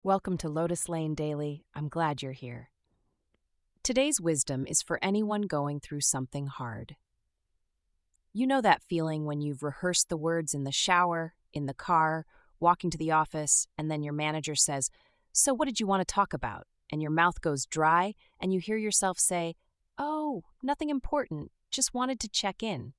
Welcome to Lotus Lane Daily. I'm glad you're here. Today's wisdom is for anyone going through something hard. You know that feeling when you've rehearsed the words in the shower, in the car, walking to the office, and then your manager says, "So, what did you want to talk about?" And your mouth goes dry, and you hear yourself say, "Oh, nothing important, just wanted to check in."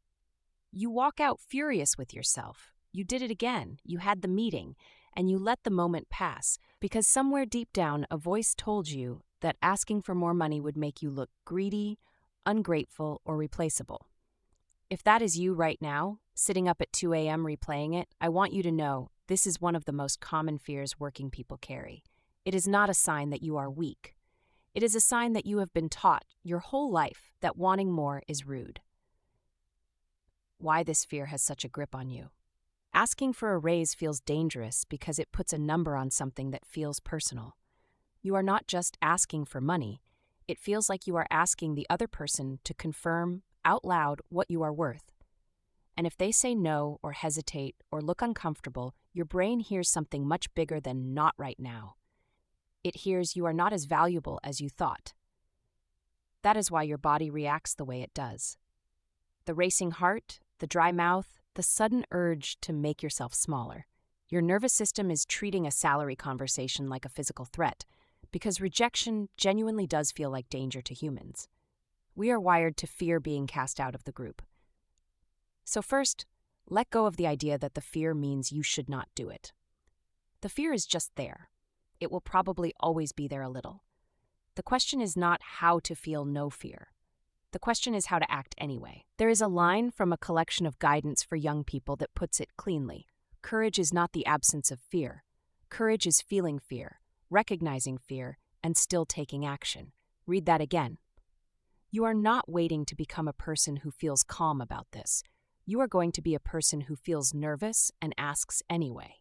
You walk out furious with yourself. You did it again. You had the meeting, and you let the moment pass because somewhere deep down a voice told you that asking for more money would make you look greedy, ungrateful, or replaceable. If that is you right now, sitting up at 2 a.m. replaying it, I want you to know this is one of the most common fears working people carry. It is not a sign that you are weak. It is a sign that you have been taught your whole life that wanting more is rude. Why this fear has such a grip on you. Asking for a raise feels dangerous because it puts a number on something that feels personal. You are not just asking for money. It feels like you are asking the other person to confirm out loud what you are worth. And if they say no or hesitate or look uncomfortable, your brain hears something much bigger than "not right now." It hears you are not as valuable as you thought. That is why your body reacts the way it does. The racing heart, the dry mouth, the sudden urge to make yourself smaller. Your nervous system is treating a salary conversation like a physical threat, because rejection genuinely does feel like danger to humans. We are wired to fear being cast out of the group. So first, let go of the idea that the fear means you should not do it. The fear is just there. It will probably always be there a little. The question is not how to feel no fear. The question is how to act anyway. There is a line from a collection of guidance for young people that puts it cleanly. Courage is not the absence of fear. Courage is feeling fear, recognizing fear, and still taking action. Read that again. You are not waiting to become a person who feels calm about this. You are going to be a person who feels nervous and asks anyway.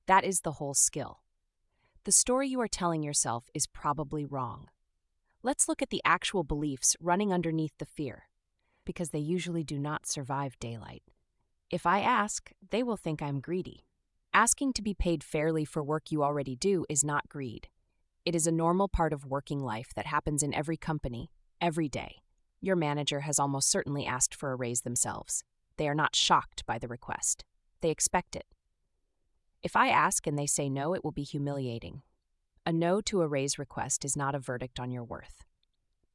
That is the whole skill. The story you are telling yourself is probably wrong. Let's look at the actual beliefs running underneath the fear, because they usually do not survive daylight. If I ask, they will think I'm greedy. Asking to be paid fairly for work you already do is not greed. It is a normal part of working life that happens in every company, every day. Your manager has almost certainly asked for a raise themselves. They are not shocked by the request. They expect it. If I ask and they say no, it will be humiliating. A no to a raise request is not a verdict on your worth.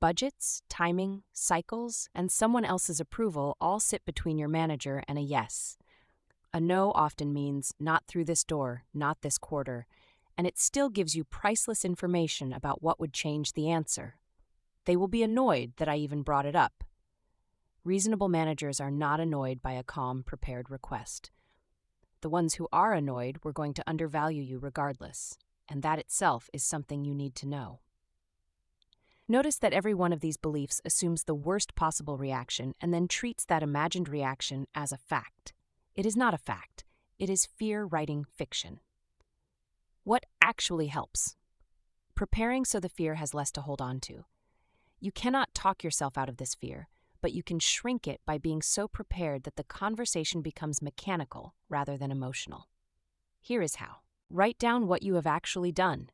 Budgets, timing, cycles, and someone else's approval all sit between your manager and a yes. A no often means not through this door, not this quarter, and it still gives you priceless information about what would change the answer. They will be annoyed that I even brought it up. Reasonable managers are not annoyed by a calm, prepared request. The ones who are annoyed were going to undervalue you regardless. And that itself is something you need to know. Notice that every one of these beliefs assumes the worst possible reaction and then treats that imagined reaction as a fact. It is not a fact. It is fear writing fiction. What actually helps? Preparing so the fear has less to hold on to. You cannot talk yourself out of this fear, but you can shrink it by being so prepared that the conversation becomes mechanical rather than emotional. Here is how. Write down what you have actually done,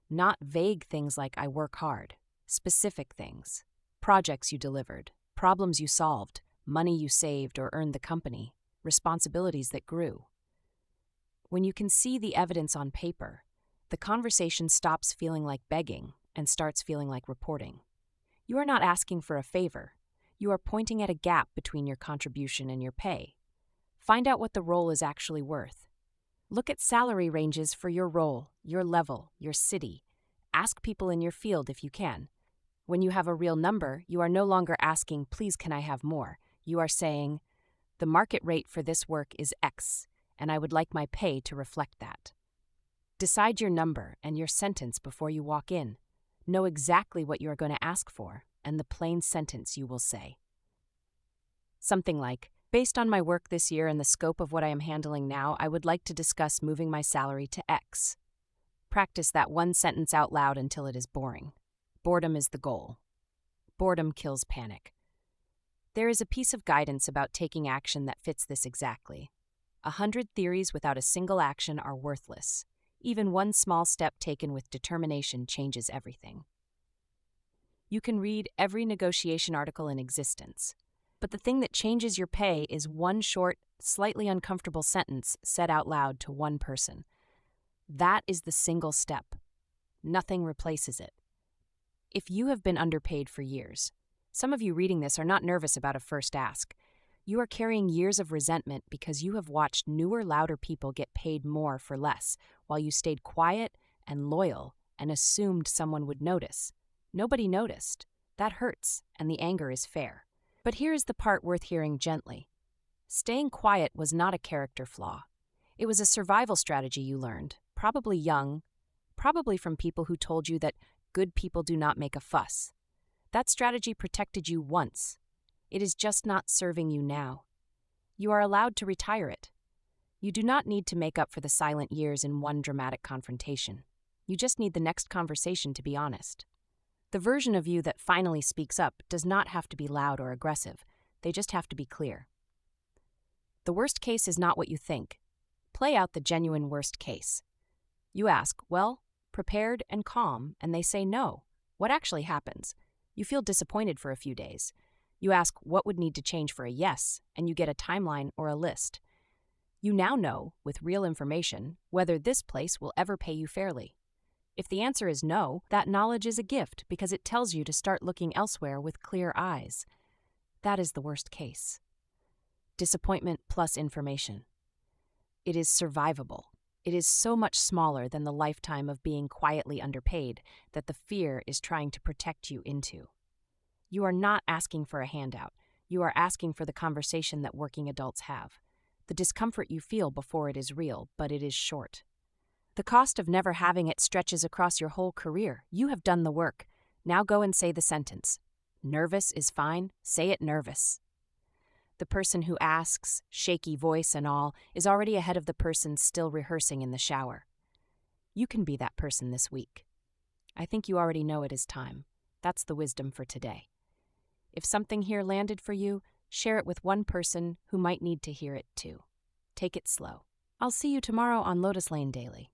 not vague things like "I work hard," specific things, projects you delivered, problems you solved, money you saved or earned the company, responsibilities that grew. When you can see the evidence on paper, the conversation stops feeling like begging and starts feeling like reporting. You are not asking for a favor. You are pointing at a gap between your contribution and your pay. Find out what the role is actually worth. Look at salary ranges for your role, your level, your city. Ask people in your field if you can. When you have a real number, you are no longer asking, "Please, can I have more?" You are saying, "The market rate for this work is X, and I would like my pay to reflect that." Decide your number and your sentence before you walk in. Know exactly what you are going to ask for and the plain sentence you will say. Something like, "Based on my work this year and the scope of what I am handling now, I would like to discuss moving my salary to X." Practice that one sentence out loud until it is boring. Boredom is the goal. Boredom kills panic. There is a piece of guidance about taking action that fits this exactly. 100 theories without a single action are worthless. Even one small step taken with determination changes everything. You can read every negotiation article in existence, but the thing that changes your pay is one short, slightly uncomfortable sentence said out loud to one person. That is the single step. Nothing replaces it. If you have been underpaid for years, some of you reading this are not nervous about a first ask. You are carrying years of resentment because you have watched newer, louder people get paid more for less, while you stayed quiet and loyal and assumed someone would notice. Nobody noticed. That hurts, and the anger is fair. But here is the part worth hearing gently. Staying quiet was not a character flaw. It was a survival strategy you learned, probably young, probably from people who told you that good people do not make a fuss. That strategy protected you once. It is just not serving you now. You are allowed to retire it. You do not need to make up for the silent years in one dramatic confrontation. You just need the next conversation to be honest. The version of you that finally speaks up does not have to be loud or aggressive. They just have to be clear. The worst case is not what you think. Play out the genuine worst case. You ask, well, prepared and calm, and they say no. What actually happens? You feel disappointed for a few days. You ask what would need to change for a yes, and you get a timeline or a list. You now know, with real information, whether this place will ever pay you fairly. If the answer is no, that knowledge is a gift because it tells you to start looking elsewhere with clear eyes. That is the worst case. Disappointment plus information. It is survivable. It is so much smaller than the lifetime of being quietly underpaid that the fear is trying to protect you into. You are not asking for a handout. You are asking for the conversation that working adults have. The discomfort you feel before it is real, but it is short. The cost of never having it stretches across your whole career. You have done the work. Now go and say the sentence. Nervous is fine. Say it nervous. The person who asks, shaky voice and all, is already ahead of the person still rehearsing in the shower. You can be that person this week. I think you already know it is time. That's the wisdom for today. If something here landed for you, share it with one person who might need to hear it too. Take it slow. I'll see you tomorrow on Lotus Lane Daily.